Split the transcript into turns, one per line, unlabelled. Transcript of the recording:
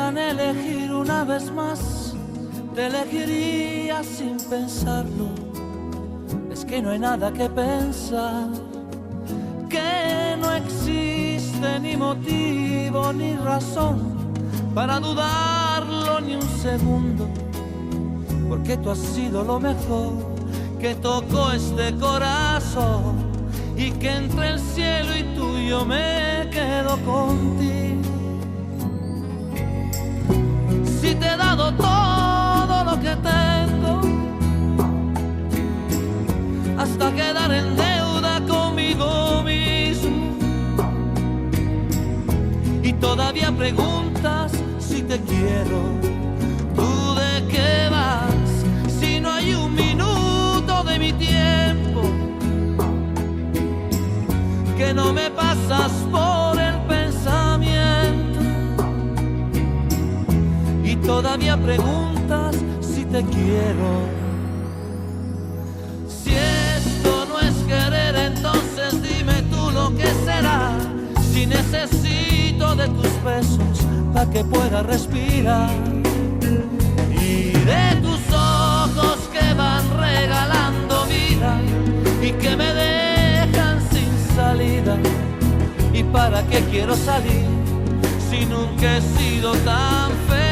dieran a elegir una vez más, te elegiría sin pensarlo. Es que no hay nada que pensar, que no existe ni motivo ni razón para dudarlo ni un segundo, porque tú has sido lo mejor que tocó este corazón, y que entre el cielo y tú yo me quedo contigo. Si te he dado todo lo que tengo, hasta quedar en deuda conmigo mismo, y todavía preguntas si te quiero, ¿tú de qué vas? Si no hay un minuto de mi tiempo que no me pasas por el pensamiento, y todavía preguntas si te quiero. Si esto no es querer, entonces dime tú lo que será. Si necesito de tus besos para que pueda respirar, y de tus ojos que van regalando vida y que me dejan sin salida. ¿Y para qué quiero salir si nunca he sido tan feliz?